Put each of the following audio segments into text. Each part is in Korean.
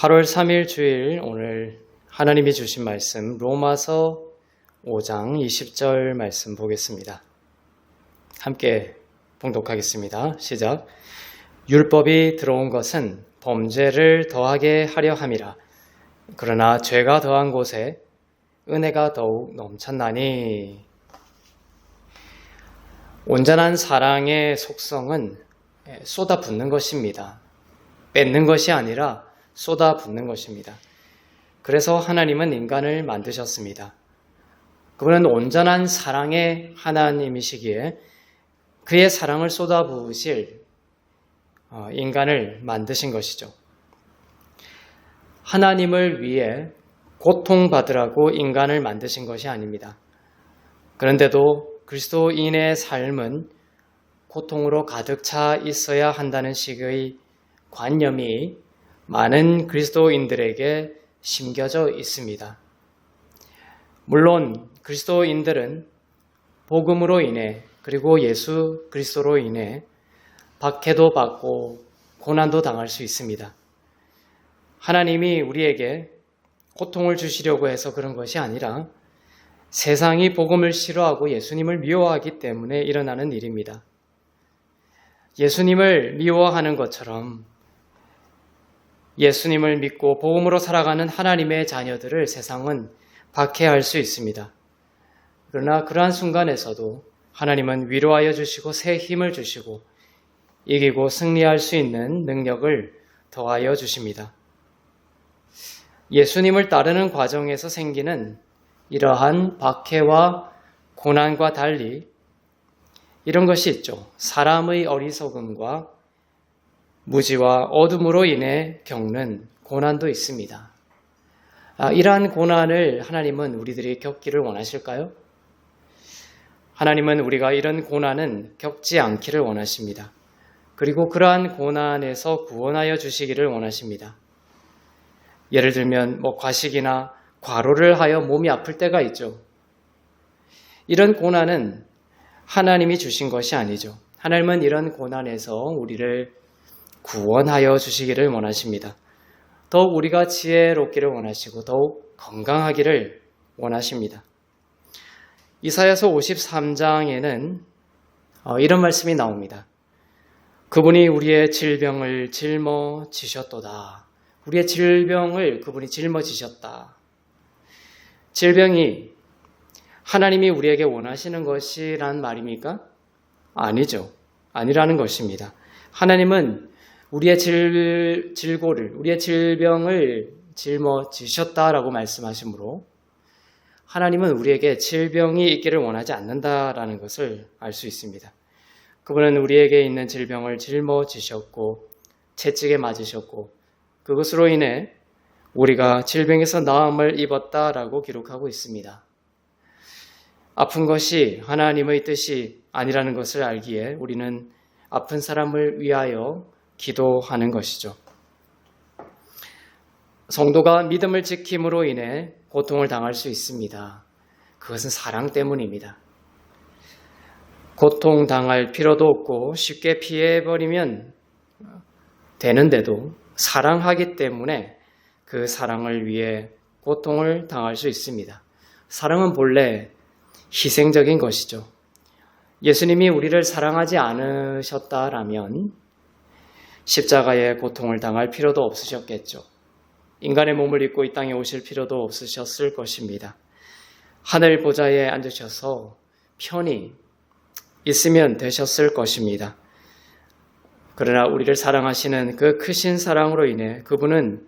8월 3일 주일 오늘 하나님이 주신 말씀 로마서 5장 20절 말씀 보겠습니다. 함께 봉독하겠습니다. 시작. 율법이 들어온 것은 범죄를 더하게 하려 함이라. 그러나 죄가 더한 곳에 은혜가 더욱 넘쳤나니. 온전한 사랑의 속성은 쏟아붓는 것입니다. 뺏는 것이 아니라 쏟아붓는 것입니다. 그래서 하나님은 인간을 만드셨습니다. 그분은 온전한 사랑의 하나님이시기에 그의 사랑을 쏟아부으실 인간을 만드신 것이죠. 하나님을 위해 고통받으라고 인간을 만드신 것이 아닙니다. 그런데도 그리스도인의 삶은 고통으로 가득 차 있어야 한다는 식의 관념이 많은 그리스도인들에게 심겨져 있습니다. 물론 그리스도인들은 복음으로 인해 그리고 예수 그리스도로 인해 박해도 받고 고난도 당할 수 있습니다. 하나님이 우리에게 고통을 주시려고 해서 그런 것이 아니라 세상이 복음을 싫어하고 예수님을 미워하기 때문에 일어나는 일입니다. 예수님을 미워하는 것처럼 예수님을 믿고 복음으로 살아가는 하나님의 자녀들을 세상은 박해할 수 있습니다. 그러나 그러한 순간에서도 하나님은 위로하여 주시고 새 힘을 주시고 이기고 승리할 수 있는 능력을 더하여 주십니다. 예수님을 따르는 과정에서 생기는 이러한 박해와 고난과 달리 이런 것이 있죠. 사람의 어리석음과 무지와 어둠으로 인해 겪는 고난도 있습니다. 이러한 고난을 하나님은 우리들이 겪기를 원하실까요? 하나님은 우리가 이런 고난은 겪지 않기를 원하십니다. 그리고 그러한 고난에서 구원하여 주시기를 원하십니다. 예를 들면 과식이나 과로를 하여 몸이 아플 때가 있죠. 이런 고난은 하나님이 주신 것이 아니죠. 하나님은 이런 고난에서 우리를 구원하여 주시기를 원하십니다. 더욱 우리가 지혜롭기를 원하시고 더욱 건강하기를 원하십니다. 이사야서 53장에는 이런 말씀이 나옵니다. 그분이 우리의 질병을 짊어지셨도다. 우리의 질병을 그분이 짊어지셨다. 질병이 하나님이 우리에게 원하시는 것이란 말입니까? 아니죠. 아니라는 것입니다. 하나님은 우리의 질고를, 우리의 질병을 짊어지셨다라고 말씀하시므로 하나님은 우리에게 질병이 있기를 원하지 않는다라는 것을 알 수 있습니다. 그분은 우리에게 있는 질병을 짊어지셨고 채찍에 맞으셨고 그것으로 인해 우리가 질병에서 나음을 입었다라고 기록하고 있습니다. 아픈 것이 하나님의 뜻이 아니라는 것을 알기에 우리는 아픈 사람을 위하여 기도하는 것이죠. 성도가 믿음을 지킴으로 인해 고통을 당할 수 있습니다. 그것은 사랑 때문입니다. 고통당할 필요도 없고 쉽게 피해버리면 되는데도 사랑하기 때문에 그 사랑을 위해 고통을 당할 수 있습니다. 사랑은 본래 희생적인 것이죠. 예수님이 우리를 사랑하지 않으셨다라면 십자가의 고통을 당할 필요도 없으셨겠죠. 인간의 몸을 입고 이 땅에 오실 필요도 없으셨을 것입니다. 하늘 보좌에 앉으셔서 편히 있으면 되셨을 것입니다. 그러나 우리를 사랑하시는 그 크신 사랑으로 인해 그분은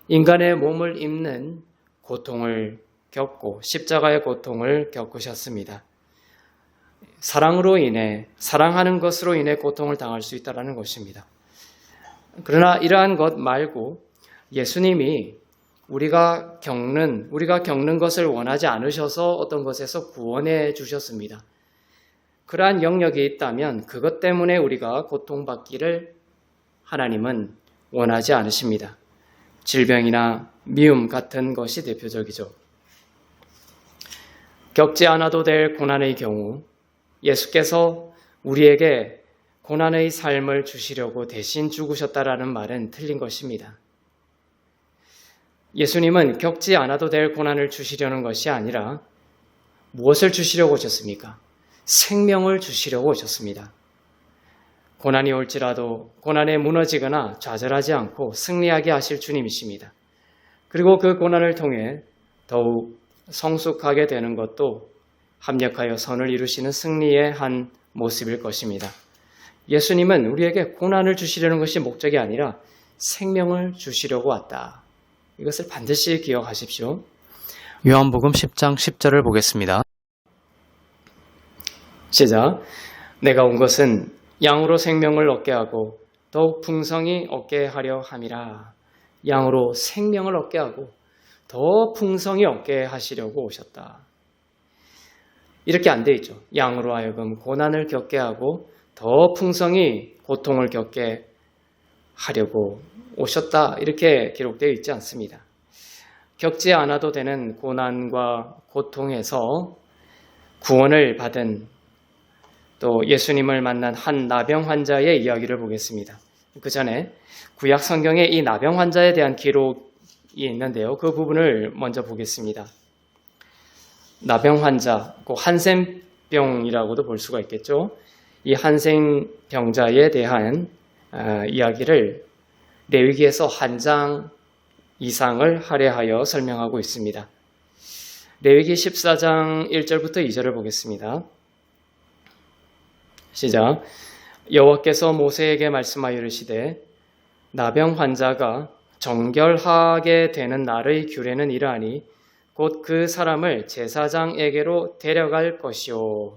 인간의 몸을 입는 고통을 겪고 십자가의 고통을 겪으셨습니다. 사랑으로 인해, 사랑하는 것으로 인해 고통을 당할 수 있다는 것입니다. 그러나 이러한 것 말고 예수님이 우리가 겪는 것을 원하지 않으셔서 어떤 것에서 구원해 주셨습니다. 그러한 영역이 있다면 그것 때문에 우리가 고통받기를 하나님은 원하지 않으십니다. 질병이나 미움 같은 것이 대표적이죠. 겪지 않아도 될 고난의 경우 예수께서 우리에게 고난의 삶을 주시려고 대신 죽으셨다라는 말은 틀린 것입니다. 예수님은 겪지 않아도 될 고난을 주시려는 것이 아니라 무엇을 주시려고 오셨습니까? 생명을 주시려고 오셨습니다. 고난이 올지라도 고난에 무너지거나 좌절하지 않고 승리하게 하실 주님이십니다. 그리고 그 고난을 통해 더욱 성숙하게 되는 것도 합력하여 선을 이루시는 승리의 한 모습일 것입니다. 예수님은 우리에게 고난을 주시려는 것이 목적이 아니라 생명을 주시려고 왔다. 이것을 반드시 기억하십시오. 요한복음 10장 10절을 보겠습니다. 시작. 내가 온 것은 양으로 생명을 얻게 하고 더욱 풍성히 얻게 하려 함이라. 양으로 생명을 얻게 하고 더 풍성히 얻게 하시려고 오셨다. 이렇게 안 돼 있죠. 양으로 하여금 고난을 겪게 하고 더 풍성히 고통을 겪게 하려고 오셨다. 이렇게 기록되어 있지 않습니다. 겪지 않아도 되는 고난과 고통에서 구원을 받은 또 예수님을 만난 한 나병 환자의 이야기를 보겠습니다. 그 전에 구약 성경에 이 나병 환자에 대한 기록이 있는데요. 그 부분을 먼저 보겠습니다. 나병 환자, 한센병이라고도 볼 수가 있겠죠. 이 한센병자에 대한 이야기를 레위기에서 한 장 이상을 할애하여 설명하고 있습니다. 레위기 14장 1절부터 2절을 보겠습니다. 시작. 여호와께서 모세에게 말씀하여 이르시되 나병 환자가 정결하게 되는 날의 규례는 이러하니 곧 그 사람을 제사장에게로 데려갈 것이요.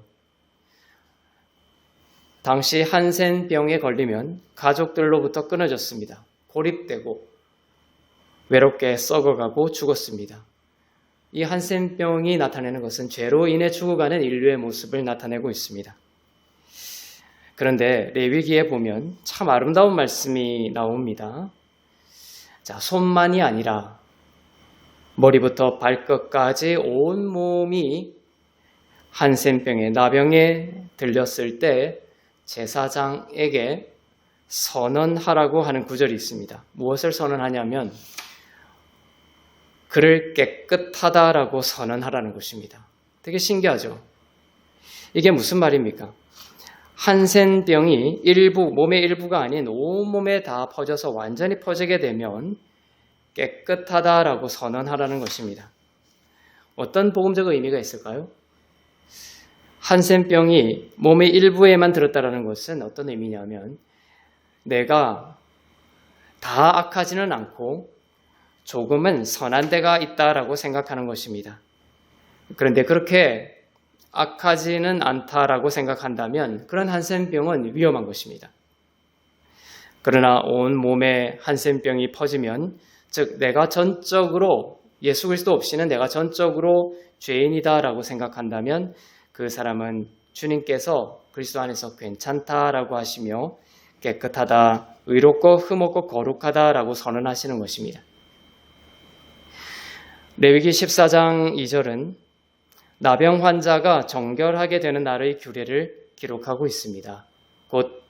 당시 한센병에 걸리면 가족들로부터 끊어졌습니다. 고립되고 외롭게 썩어가고 죽었습니다. 이 한센병이 나타내는 것은 죄로 인해 죽어가는 인류의 모습을 나타내고 있습니다. 그런데 레위기에 보면 참 아름다운 말씀이 나옵니다. 자, 손만이 아니라 머리부터 발끝까지 온 몸이 한센병에 나병에 들렸을 때 제사장에게 선언하라고 하는 구절이 있습니다. 무엇을 선언하냐면 그를 깨끗하다라고 선언하라는 것입니다. 되게 신기하죠? 이게 무슨 말입니까? 한센병이 몸의 일부가 아닌 온몸에 다 퍼져서 완전히 퍼지게 되면 깨끗하다라고 선언하라는 것입니다. 어떤 복음적 의미가 있을까요? 한센병이 몸의 일부에만 들었다라는 것은 어떤 의미냐면 내가 다 악하지는 않고 조금은 선한 데가 있다라고 생각하는 것입니다. 그런데 그렇게 악하지는 않다라고 생각한다면 그런 한센병은 위험한 것입니다. 그러나 온 몸에 한센병이 퍼지면 즉 내가 전적으로 예수 그리스도 없이는 내가 전적으로 죄인이다라고 생각한다면 그 사람은 주님께서 그리스도 안에서 괜찮다라고 하시며 깨끗하다, 의롭고 흠없고 거룩하다라고 선언하시는 것입니다. 레위기 14장 2절은 나병 환자가 정결하게 되는 날의 규례를 기록하고 있습니다. 곧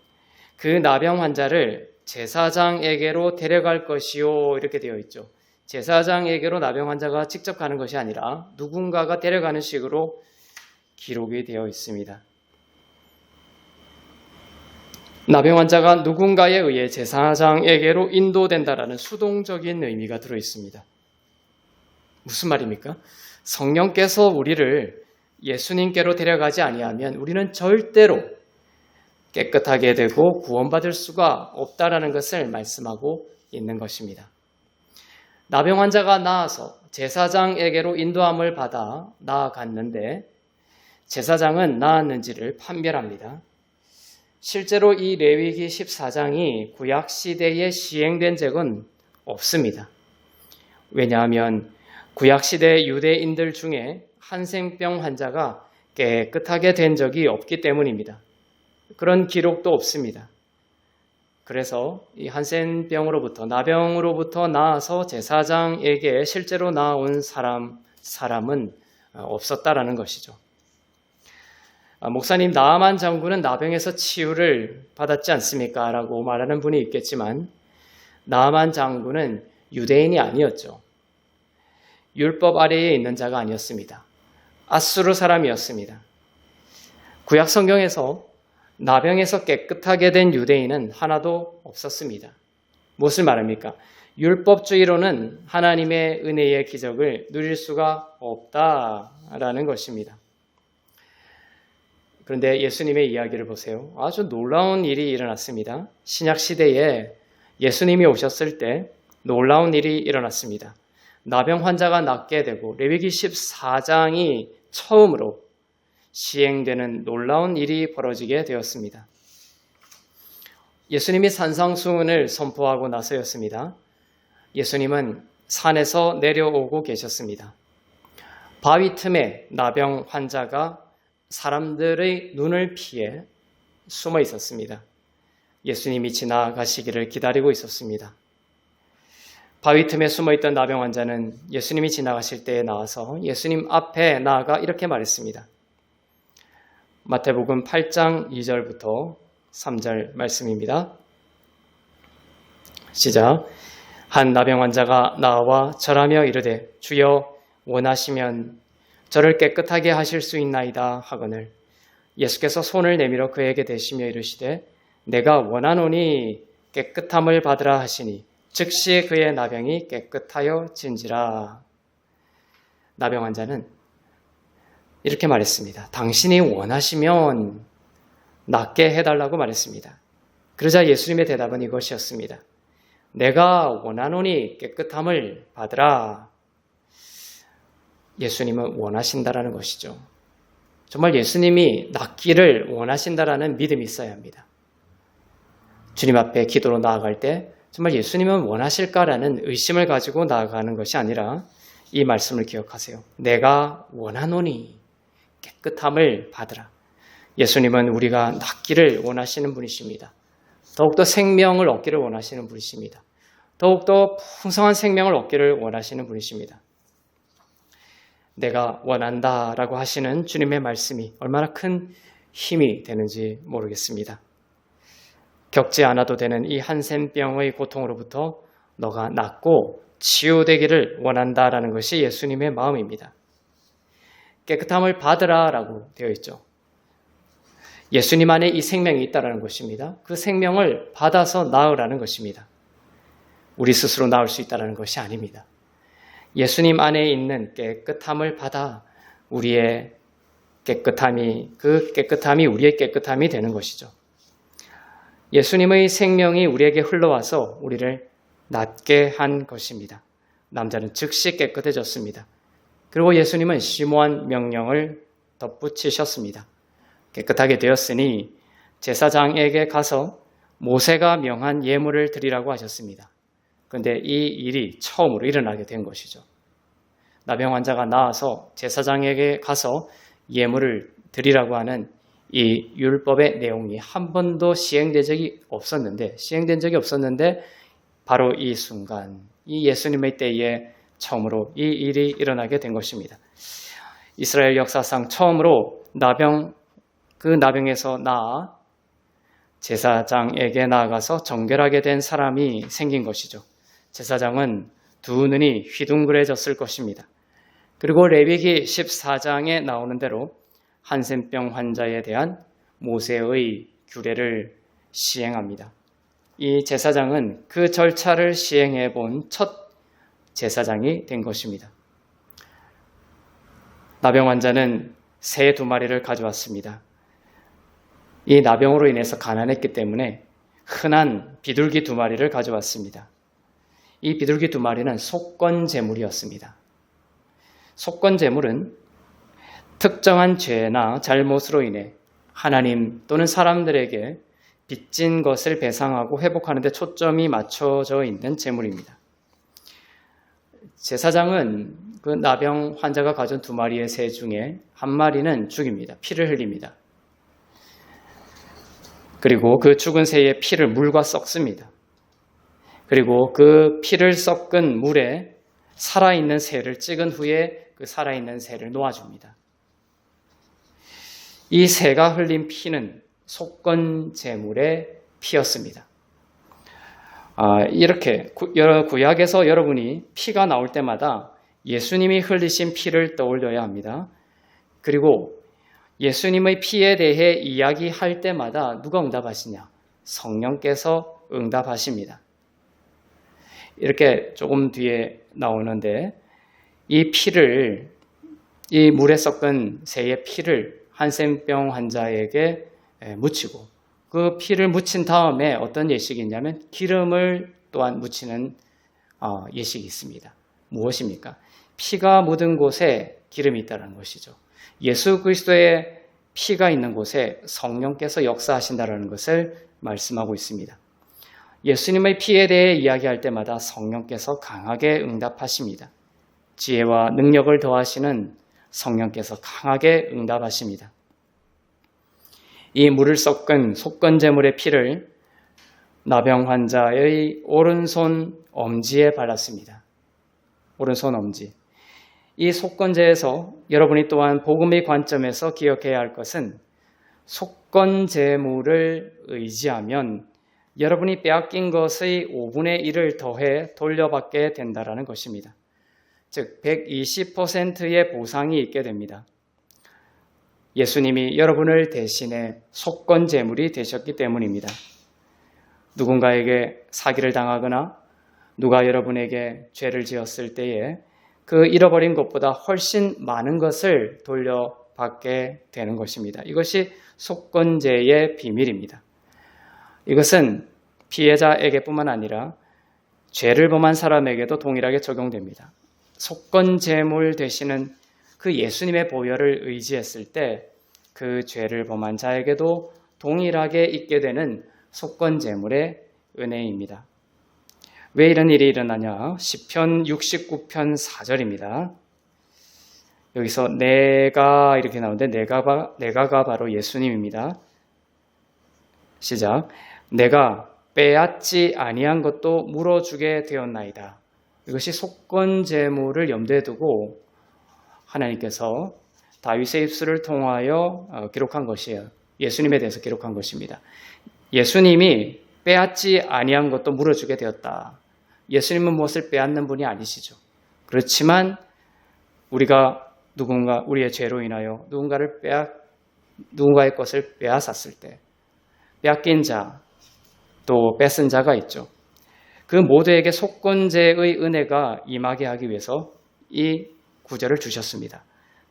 그 나병 환자를 제사장에게로 데려갈 것이요 이렇게 되어 있죠. 제사장에게로 나병 환자가 직접 가는 것이 아니라 누군가가 데려가는 식으로 기록이 되어 있습니다. 나병 환자가 누군가에 의해 제사장에게로 인도된다라는 수동적인 의미가 들어 있습니다. 무슨 말입니까? 성령께서 우리를 예수님께로 데려가지 아니하면 우리는 절대로 깨끗하게 되고 구원받을 수가 없다라는 것을 말씀하고 있는 것입니다. 나병 환자가 나아서 제사장에게로 인도함을 받아 나아갔는데 제사장은 나았는지를 판별합니다. 실제로 이 레위기 14장이 구약 시대에 시행된 적은 없습니다. 왜냐하면 구약 시대 유대인들 중에 한센병 환자가 깨끗하게 된 적이 없기 때문입니다. 그런 기록도 없습니다. 그래서 이 한센병으로부터 나병으로부터 나아서 제사장에게 실제로 나온 사람은 없었다라는 것이죠. 목사님 나아만 장군은 나병에서 치유를 받았지 않습니까? 라고 말하는 분이 있겠지만 나아만 장군은 유대인이 아니었죠. 율법 아래에 있는 자가 아니었습니다. 앗수르 사람이었습니다. 구약 성경에서 나병에서 깨끗하게 된 유대인은 하나도 없었습니다. 무엇을 말합니까? 율법주의로는 하나님의 은혜의 기적을 누릴 수가 없다라는 것입니다. 그런데 예수님의 이야기를 보세요. 아주 놀라운 일이 일어났습니다. 신약 시대에 예수님이 오셨을 때 놀라운 일이 일어났습니다. 나병 환자가 낫게 되고 레위기 14장이 처음으로 시행되는 놀라운 일이 벌어지게 되었습니다. 예수님이 산상수훈을 선포하고 나서였습니다. 예수님은 산에서 내려오고 계셨습니다. 바위 틈에 나병 환자가 사람들의 눈을 피해 숨어 있었습니다. 예수님이 지나가시기를 기다리고 있었습니다. 바위 틈에 숨어있던 나병 환자는 예수님이 지나가실 때에 나와서 예수님 앞에 나아가 이렇게 말했습니다. 마태복음 8장 2절부터 3절 말씀입니다. 시작. 한 나병 환자가 나와 절하며 이르되 주여 원하시면 저를 깨끗하게 하실 수 있나이다 하거늘 예수께서 손을 내밀어 그에게 대시며 이르시되 내가 원하노니 깨끗함을 받으라 하시니 즉시 그의 나병이 깨끗하여 진지라. 나병 환자는 이렇게 말했습니다. 당신이 원하시면 낫게 해달라고 말했습니다. 그러자 예수님의 대답은 이것이었습니다. 내가 원하노니 깨끗함을 받으라. 예수님은 원하신다라는 것이죠. 정말 예수님이 낫기를 원하신다라는 믿음이 있어야 합니다. 주님 앞에 기도로 나아갈 때 정말 예수님은 원하실까라는 의심을 가지고 나아가는 것이 아니라 이 말씀을 기억하세요. 내가 원하노니 깨끗함을 받으라. 예수님은 우리가 낫기를 원하시는 분이십니다. 더욱더 생명을 얻기를 원하시는 분이십니다. 더욱더 풍성한 생명을 얻기를 원하시는 분이십니다. 내가 원한다라고 하시는 주님의 말씀이 얼마나 큰 힘이 되는지 모르겠습니다. 겪지 않아도 되는 이 한센병의 고통으로부터 너가 낫고 치유되기를 원한다라는 것이 예수님의 마음입니다. 깨끗함을 받으라라고 되어 있죠. 예수님 안에 이 생명이 있다라는 것입니다. 그 생명을 받아서 나으라는 것입니다. 우리 스스로 나을 수 있다라는 것이 아닙니다. 예수님 안에 있는 깨끗함을 받아 우리의 깨끗함이 그 깨끗함이 우리의 깨끗함이 되는 것이죠. 예수님의 생명이 우리에게 흘러와서 우리를 낫게 한 것입니다. 남자는 즉시 깨끗해졌습니다. 그리고 예수님은 심오한 명령을 덧붙이셨습니다. 깨끗하게 되었으니 제사장에게 가서 모세가 명한 예물을 드리라고 하셨습니다. 그런데 이 일이 처음으로 일어나게 된 것이죠. 나병 환자가 나와서 제사장에게 가서 예물을 드리라고 하는 이 율법의 내용이 한 번도 시행된 적이 없었는데 바로 이 순간, 이 예수님의 때에 처음으로 이 일이 일어나게 된 것입니다. 이스라엘 역사상 처음으로 그 나병에서 나아 제사장에게 나아가서 정결하게 된 사람이 생긴 것이죠. 제사장은 두 눈이 휘둥그레졌을 것입니다. 그리고 레위기 14장에 나오는 대로 한센병 환자에 대한 모세의 규례를 시행합니다. 이 제사장은 그 절차를 시행해 본 첫 제사장이 된 것입니다. 나병 환자는 새 2마리를 가져왔습니다. 이 나병으로 인해서 가난했기 때문에 흔한 비둘기 2마리를 가져왔습니다. 이 비둘기 2마리는 속건제물이었습니다. 속건제물은 특정한 죄나 잘못으로 인해 하나님 또는 사람들에게 빚진 것을 배상하고 회복하는 데 초점이 맞춰져 있는 제물입니다. 제사장은 그 나병 환자가 가진 2마리의 새 중에 1마리는 죽입니다. 피를 흘립니다. 그리고 그 죽은 새의 피를 물과 섞습니다. 그리고 그 피를 섞은 물에 살아있는 새를 찍은 후에 그 살아있는 새를 놓아줍니다. 이 새가 흘린 피는 속건제물의 피였습니다. 이렇게 구약에서 여러분이 피가 나올 때마다 예수님이 흘리신 피를 떠올려야 합니다. 그리고 예수님의 피에 대해 이야기할 때마다 누가 응답하시냐? 성령께서 응답하십니다. 이렇게 조금 뒤에 나오는데 이 피를, 이 물에 섞은 새의 피를 한센병 환자에게 묻히고 그 피를 묻힌 다음에 어떤 예식이 있냐면 기름을 또한 묻히는 예식이 있습니다. 무엇입니까? 피가 묻은 곳에 기름이 있다는 것이죠. 예수 그리스도의 피가 있는 곳에 성령께서 역사하신다는 것을 말씀하고 있습니다. 예수님의 피에 대해 이야기할 때마다 성령께서 강하게 응답하십니다. 지혜와 능력을 더하시는 성령께서 강하게 응답하십니다. 이 물을 섞은 속건제물의 피를 나병 환자의 오른손 엄지에 발랐습니다. 오른손 엄지. 이 속건제에서 여러분이 또한 복음의 관점에서 기억해야 할 것은 속건제물을 의지하면 여러분이 빼앗긴 것의 5분의 1을 더해 돌려받게 된다는 것입니다. 즉 120%의 보상이 있게 됩니다. 예수님이 여러분을 대신해 속건제물이 되셨기 때문입니다. 누군가에게 사기를 당하거나 누가 여러분에게 죄를 지었을 때에 그 잃어버린 것보다 훨씬 많은 것을 돌려받게 되는 것입니다. 이것이 속건제의 비밀입니다. 이것은 피해자에게뿐만 아니라 죄를 범한 사람에게도 동일하게 적용됩니다. 속건제물 되시는 그 예수님의 보혈을 의지했을 때 그 죄를 범한 자에게도 동일하게 있게 되는 속건제물의 은혜입니다. 왜 이런 일이 일어나냐? 시편 69편 4절입니다. 여기서 내가 이렇게 나오는데 내가가 바로 예수님입니다. 시작. 내가 빼앗지 아니한 것도 물어주게 되었나이다. 이것이 속건제물을 염두에 두고 하나님께서 다윗의 입술을 통하여 기록한 것이에요. 예수님에 대해서 기록한 것입니다. 예수님이 빼앗지 아니한 것도 물어주게 되었다. 예수님은 무엇을 빼앗는 분이 아니시죠. 그렇지만 우리가 우리의 죄로 인하여 누군가의 것을 빼앗았을 때 빼앗긴 자, 또 뺏은 자가 있죠. 그 모두에게 속건제의 은혜가 임하게 하기 위해서 이 구절을 주셨습니다.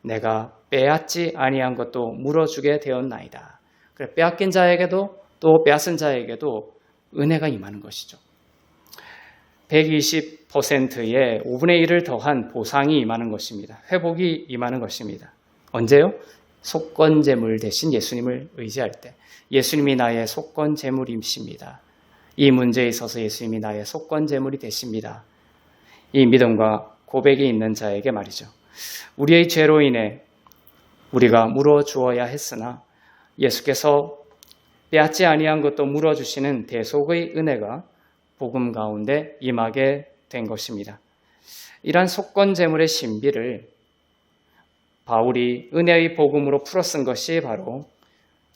내가 빼앗지 아니한 것도 물어주게 되었나이다. 그래, 빼앗긴 자에게도 또 빼앗은 자에게도 은혜가 임하는 것이죠. 120%의 5분의 1을 더한 보상이 임하는 것입니다. 회복이 임하는 것입니다. 언제요? 속건제물 대신 예수님을 의지할 때. 예수님이 나의 속건제물이십니다. 이 문제에 있어서 예수님이 나의 속건제물이 되십니다. 이 믿음과 고백이 있는 자에게 말이죠. 우리의 죄로 인해 우리가 물어주어야 했으나 예수께서 빼앗지 아니한 것도 물어주시는 대속의 은혜가 복음 가운데 임하게 된 것입니다. 이러한 속건제물의 신비를 바울이 은혜의 복음으로 풀어쓴 것이 바로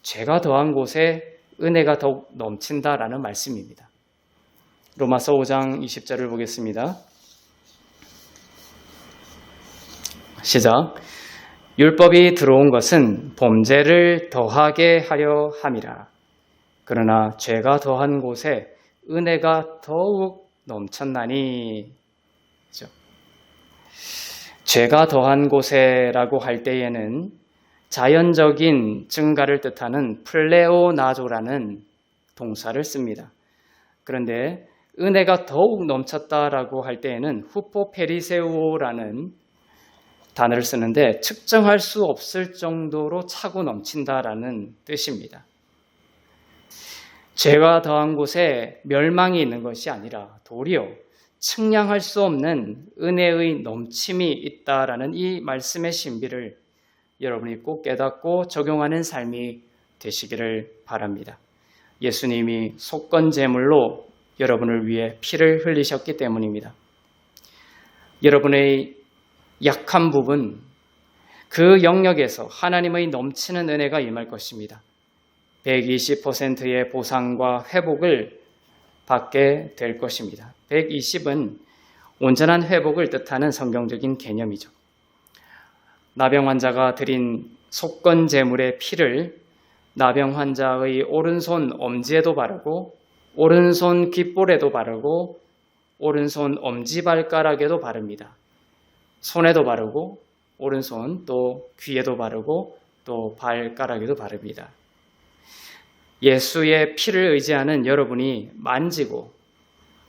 죄가 더한 곳에 은혜가 더욱 넘친다라는 말씀입니다. 로마서 5장 20절을 보겠습니다. 시작. 율법이 들어온 것은 범죄를 더하게 하려 함이라. 그러나 죄가 더한 곳에 은혜가 더욱 넘쳤나니. 그렇죠? 죄가 더한 곳에라고 할 때에는 자연적인 증가를 뜻하는 플레오나조라는 동사를 씁니다. 그런데 은혜가 더욱 넘쳤다라고 할 때에는 후포페리세우오라는 단어를 쓰는데 측정할 수 없을 정도로 차고 넘친다라는 뜻입니다. 죄가 더한 곳에 멸망이 있는 것이 아니라 도리어 측량할 수 없는 은혜의 넘침이 있다라는 이 말씀의 신비를 여러분이 꼭 깨닫고 적용하는 삶이 되시기를 바랍니다. 예수님이 속건제물로 여러분을 위해 피를 흘리셨기 때문입니다. 여러분의 약한 부분, 그 영역에서 하나님의 넘치는 은혜가 임할 것입니다. 120%의 보상과 회복을 받게 될 것입니다. 120은 온전한 회복을 뜻하는 성경적인 개념이죠. 나병 환자가 드린 속건 제물의 피를 나병 환자의 오른손 엄지에도 바르고 오른손 귓볼에도 바르고 오른손 엄지발가락에도 바릅니다. 손에도 바르고 오른손 또 귀에도 바르고 또 발가락에도 바릅니다. 예수의 피를 의지하는 여러분이 만지고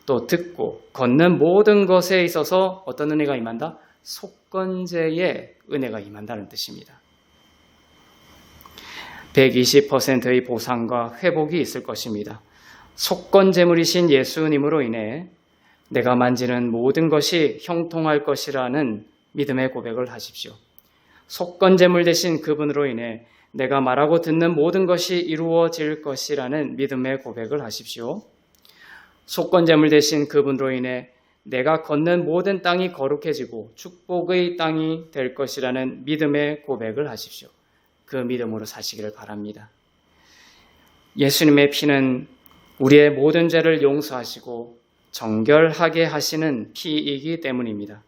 또 듣고 걷는 모든 것에 있어서 어떤 은혜가 임한다? 속건제의 은혜가 임한다는 뜻입니다. 120%의 보상과 회복이 있을 것입니다. 속건제물이신 예수님으로 인해 내가 만지는 모든 것이 형통할 것이라는 믿음의 고백을 하십시오. 속건제물 되신 그분으로 인해 내가 말하고 듣는 모든 것이 이루어질 것이라는 믿음의 고백을 하십시오. 속건제물 되신 그분으로 인해 내가 걷는 모든 땅이 거룩해지고 축복의 땅이 될 것이라는 믿음의 고백을 하십시오. 그 믿음으로 사시기를 바랍니다. 예수님의 피는 우리의 모든 죄를 용서하시고 정결하게 하시는 피이기 때문입니다.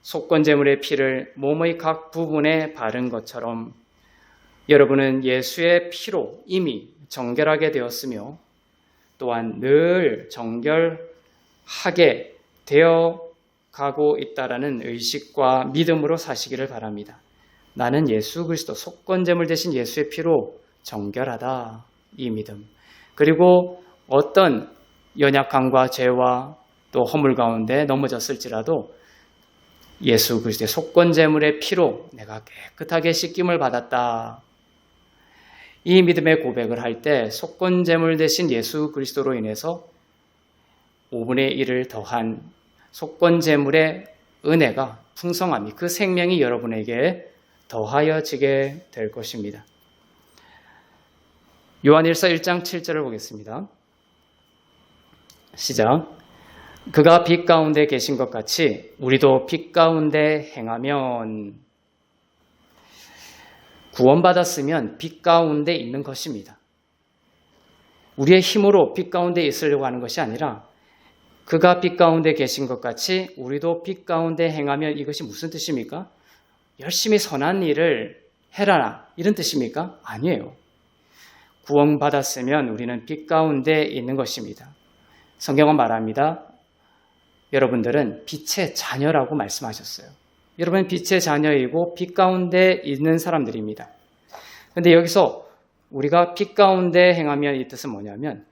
속건제물의 피를 몸의 각 부분에 바른 것처럼 여러분은 예수의 피로 이미 정결하게 되었으며 또한 늘 정결하게 되어 가고 있다라는 의식과 믿음으로 사시기를 바랍니다. 나는 예수 그리스도 속건제물 대신 예수의 피로 정결하다. 이 믿음. 그리고 어떤 연약함과 죄와 또 허물 가운데 넘어졌을지라도 예수 그리스도의 속건제물의 피로 내가 깨끗하게 씻김을 받았다. 이 믿음의 고백을 할 때 속건제물 대신 예수 그리스도로 인해서 5분의 1을 더한 속건제물의 은혜가 풍성함이 그 생명이 여러분에게 더하여지게 될 것입니다. 요한일서 1장 7절을 보겠습니다. 시작. 그가 빛 가운데 계신 것 같이 우리도 빛 가운데 행하면 구원받았으면 빛 가운데 있는 것입니다. 우리의 힘으로 빛 가운데 있으려고 하는 것이 아니라 그가 빛 가운데 계신 것 같이 우리도 빛 가운데 행하면 이것이 무슨 뜻입니까? 열심히 선한 일을 해라 이런 뜻입니까? 아니에요. 구원받았으면 우리는 빛 가운데 있는 것입니다. 성경은 말합니다. 여러분들은 빛의 자녀라고 말씀하셨어요. 여러분은 빛의 자녀이고 빛 가운데 있는 사람들입니다. 그런데 여기서 우리가 빛 가운데 행하면 이 뜻은 뭐냐면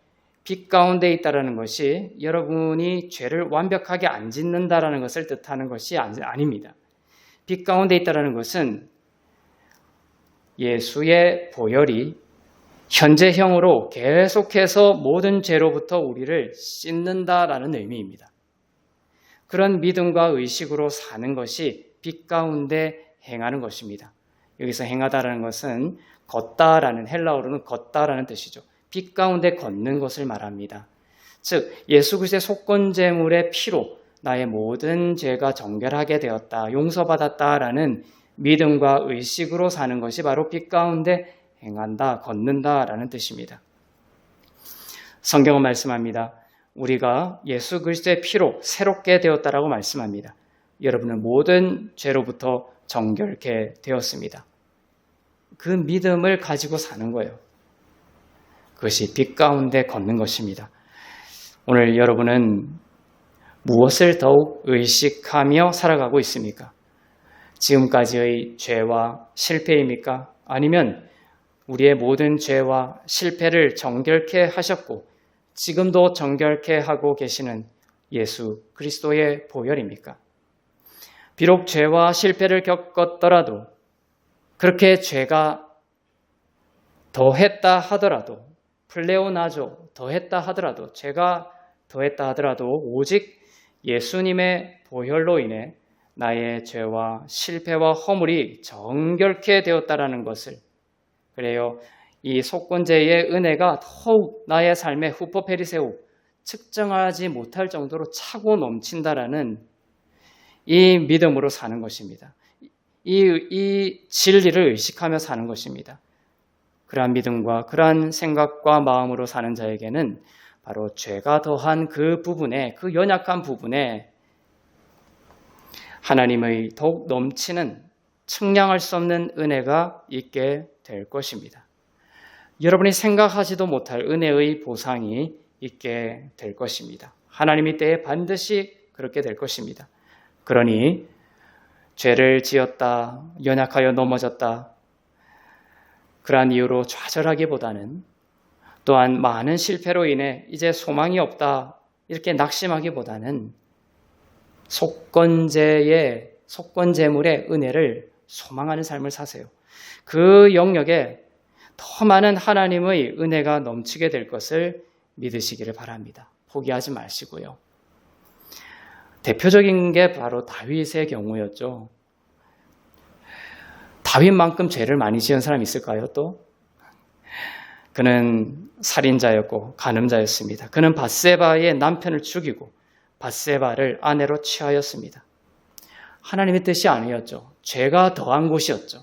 빛 가운데 있다라는 것이 여러분이 죄를 완벽하게 안 짓는다라는 것을 뜻하는 것이 아닙니다. 빛 가운데 있다라는 것은 예수의 보혈이 현재형으로 계속해서 모든 죄로부터 우리를 씻는다라는 의미입니다. 그런 믿음과 의식으로 사는 것이 빛 가운데 행하는 것입니다. 여기서 행하다라는 것은 걷다라는 헬라어로는 걷다라는 뜻이죠. 빛 가운데 걷는 것을 말합니다. 즉 예수 그리스도의 속건제물의 피로 나의 모든 죄가 정결하게 되었다, 용서받았다라는 믿음과 의식으로 사는 것이 바로 빛 가운데 행한다, 걷는다라는 뜻입니다. 성경은 말씀합니다. 우리가 예수 그리스도의 피로 새롭게 되었다라고 말씀합니다. 여러분은 모든 죄로부터 정결케 되었습니다. 그 믿음을 가지고 사는 거예요. 그것이 빛 가운데 걷는 것입니다. 오늘 여러분은 무엇을 더욱 의식하며 살아가고 있습니까? 지금까지의 죄와 실패입니까? 아니면 우리의 모든 죄와 실패를 정결케 하셨고 지금도 정결케 하고 계시는 예수 그리스도의 보혈입니까? 비록 죄와 실패를 겪었더라도 그렇게 죄가 더했다 하더라도 플레오나조 더했다 하더라도 죄가 더했다 하더라도 오직 예수님의 보혈로 인해 나의 죄와 실패와 허물이 정결케 되었다라는 것을 그래요. 이 속건제의 은혜가 더욱 나의 삶에 후퍼페리세우 측정하지 못할 정도로 차고 넘친다라는 이 믿음으로 사는 것입니다. 이 진리를 의식하며 사는 것입니다. 그러한 믿음과 그러한 생각과 마음으로 사는 자에게는 바로 죄가 더한 그 부분에, 그 연약한 부분에 하나님의 더욱 넘치는 측량할 수 없는 은혜가 있게 될 것입니다. 여러분이 생각하지도 못할 은혜의 보상이 있게 될 것입니다. 하나님의 때에 반드시 그렇게 될 것입니다. 그러니 죄를 지었다, 연약하여 넘어졌다, 그러한 이유로 좌절하기보다는, 또한 많은 실패로 인해 이제 소망이 없다 이렇게 낙심하기보다는 속건제물의 은혜를 소망하는 삶을 사세요. 그 영역에 더 많은 하나님의 은혜가 넘치게 될 것을 믿으시기를 바랍니다. 포기하지 마시고요. 대표적인 게 바로 다윗의 경우였죠. 다윗만큼 죄를 많이 지은 사람이 있을까요? 또 그는 살인자였고 간음자였습니다. 그는 밧세바의 남편을 죽이고 밧세바를 아내로 취하였습니다. 하나님의 뜻이 아니었죠. 죄가 더한 곳이었죠.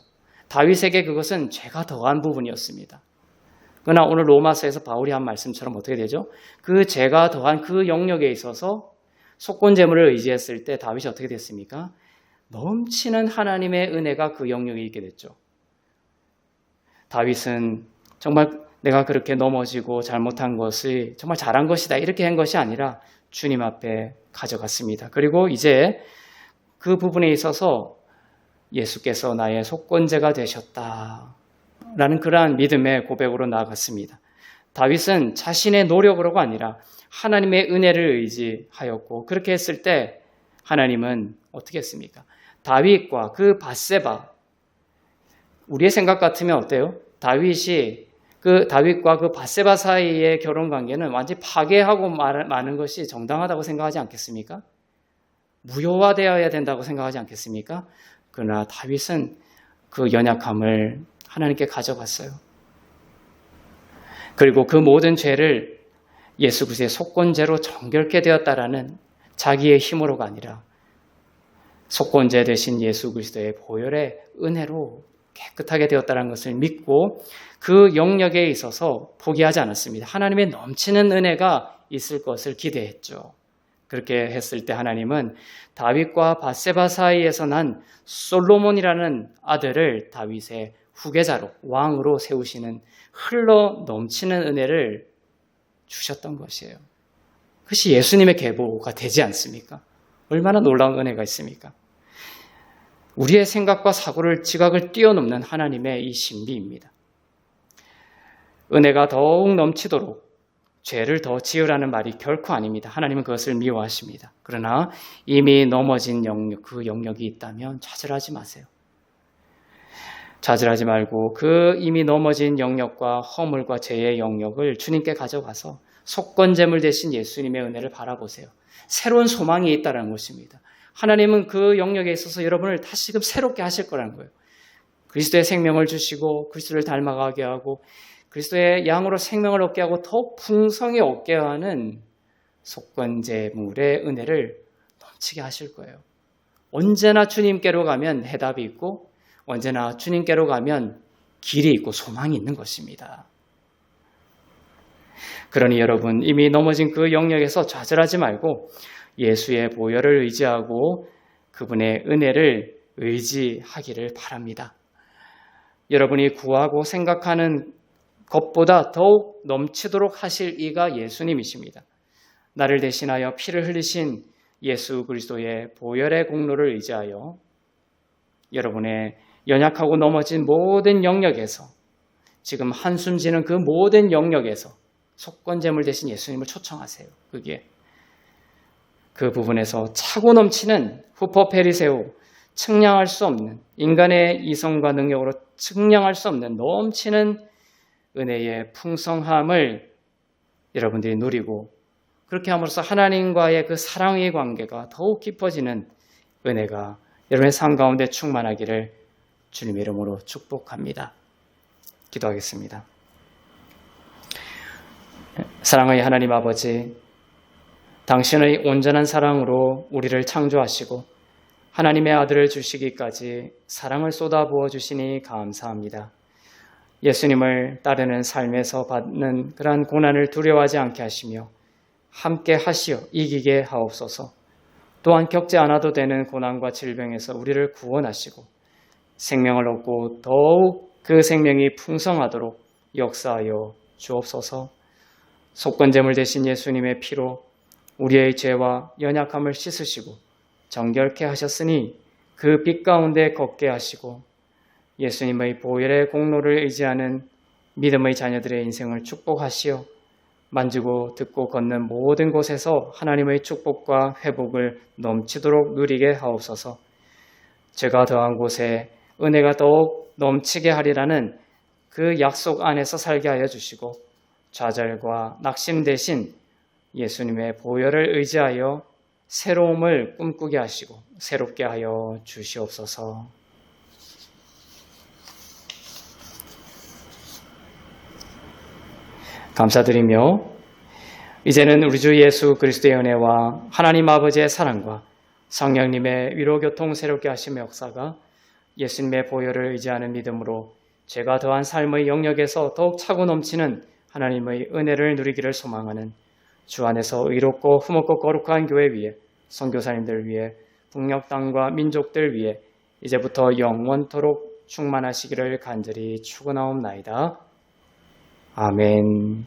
다윗에게 그것은 죄가 더한 부분이었습니다. 그러나 오늘 로마서에서 바울이 한 말씀처럼 어떻게 되죠? 그 죄가 더한 그 영역에 있어서 속건제물을 의지했을 때 다윗이 어떻게 됐습니까? 넘치는 하나님의 은혜가 그 영역에 있게 됐죠. 다윗은 정말 내가 그렇게 넘어지고 잘못한 것이 정말 잘한 것이다 이렇게 한 것이 아니라 주님 앞에 가져갔습니다. 그리고 이제 그 부분에 있어서 예수께서 나의 속건제가 되셨다라는 그러한 믿음의 고백으로 나아갔습니다. 다윗은 자신의 노력으로가 아니라 하나님의 은혜를 의지하였고, 그렇게 했을 때 하나님은 어떻게 했습니까? 다윗과 그 밧세바, 우리의 생각 같으면 어때요? 다윗과 그 밧세바 사이의 결혼 관계는 완전히 파괴하고 마는 것이 정당하다고 생각하지 않겠습니까? 무효화되어야 된다고 생각하지 않겠습니까? 그러나 다윗은 그 연약함을 하나님께 가져갔어요. 그리고 그 모든 죄를 예수 그리스도의 속건제로 정결케 되었다라는 자기의 힘으로가 아니라 속건제 되신 예수 그리스도의 보혈의 은혜로 깨끗하게 되었다는 것을 믿고 그 영역에 있어서 포기하지 않았습니다. 하나님의 넘치는 은혜가 있을 것을 기대했죠. 그렇게 했을 때 하나님은 다윗과 밧세바 사이에서 난 솔로몬이라는 아들을 다윗의 후계자로, 왕으로 세우시는 흘러 넘치는 은혜를 주셨던 것이에요. 그것이 예수님의 계보가 되지 않습니까? 얼마나 놀라운 은혜가 있습니까? 우리의 생각과 사고를, 지각을 뛰어넘는 하나님의 이 신비입니다. 은혜가 더욱 넘치도록 죄를 더 지으라는 말이 결코 아닙니다. 하나님은 그것을 미워하십니다. 그러나 이미 넘어진 영역, 그 영역이 있다면 좌절하지 마세요. 좌절하지 말고 그 이미 넘어진 영역과 허물과 죄의 영역을 주님께 가져가서 속건제물 대신 예수님의 은혜를 바라보세요. 새로운 소망이 있다는 것입니다. 하나님은 그 영역에 있어서 여러분을 다시금 새롭게 하실 거라는 거예요. 그리스도의 생명을 주시고 그리스도를 닮아가게 하고 그리스도의 양으로 생명을 얻게 하고 더 풍성히 얻게 하는 속건제물의 은혜를 넘치게 하실 거예요. 언제나 주님께로 가면 해답이 있고 언제나 주님께로 가면 길이 있고 소망이 있는 것입니다. 그러니 여러분, 이미 넘어진 그 영역에서 좌절하지 말고 예수의 보혈을 의지하고 그분의 은혜를 의지하기를 바랍니다. 여러분이 구하고 생각하는 것보다 더욱 넘치도록 하실 이가 예수님이십니다. 나를 대신하여 피를 흘리신 예수 그리스도의 보혈의 공로를 의지하여 여러분의 연약하고 넘어진 모든 영역에서, 지금 한숨 지는 그 모든 영역에서 속건제물 대신 예수님을 초청하세요. 그 부분에서 차고 넘치는 후퍼페리세오, 측량할 수 없는, 인간의 이성과 능력으로 측량할 수 없는 넘치는 은혜의 풍성함을 여러분들이 누리고, 그렇게 함으로써 하나님과의 그 사랑의 관계가 더욱 깊어지는 은혜가 여러분의 삶 가운데 충만하기를 주님의 이름으로 축복합니다. 기도하겠습니다. 사랑의 하나님 아버지, 당신의 온전한 사랑으로 우리를 창조하시고 하나님의 아들을 주시기까지 사랑을 쏟아부어 주시니 감사합니다. 예수님을 따르는 삶에서 받는 그러한 고난을 두려워하지 않게 하시며 함께 하시어 이기게 하옵소서. 또한 겪지 않아도 되는 고난과 질병에서 우리를 구원하시고 생명을 얻고 더욱 그 생명이 풍성하도록 역사하여 주옵소서. 속건제물 되신 예수님의 피로 우리의 죄와 연약함을 씻으시고 정결케 하셨으니 그 빛 가운데 걷게 하시고 예수님의 보혈의 공로를 의지하는 믿음의 자녀들의 인생을 축복하시어 만지고 듣고 걷는 모든 곳에서 하나님의 축복과 회복을 넘치도록 누리게 하옵소서. 제가 더한 곳에 은혜가 더욱 넘치게 하리라는 그 약속 안에서 살게 하여 주시고 좌절과 낙심 대신 예수님의 보혈을 의지하여 새로움을 꿈꾸게 하시고 새롭게 하여 주시옵소서. 감사드리며 이제는 우리 주 예수 그리스도의 은혜와 하나님 아버지의 사랑과 성령님의 위로교통 새롭게 하심의 역사가 예수님의 보혈을 의지하는 믿음으로 죄가 더한 삶의 영역에서 더욱 차고 넘치는 하나님의 은혜를 누리기를 소망하는 주 안에서 의롭고 흠없고 거룩한 교회 위에 선교사님들 위에 북녘 땅과 민족들 위에 이제부터 영원토록 충만하시기를 간절히 축원하옵나이다. 아멘.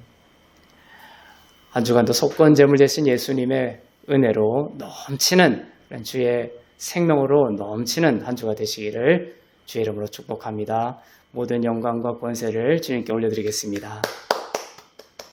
한 주간도 속건제물 되신 예수님의 은혜로 넘치는 주의 생명으로 넘치는 한 주가 되시기를 주의 이름으로 축복합니다. 모든 영광과 권세를 주님께 올려드리겠습니다.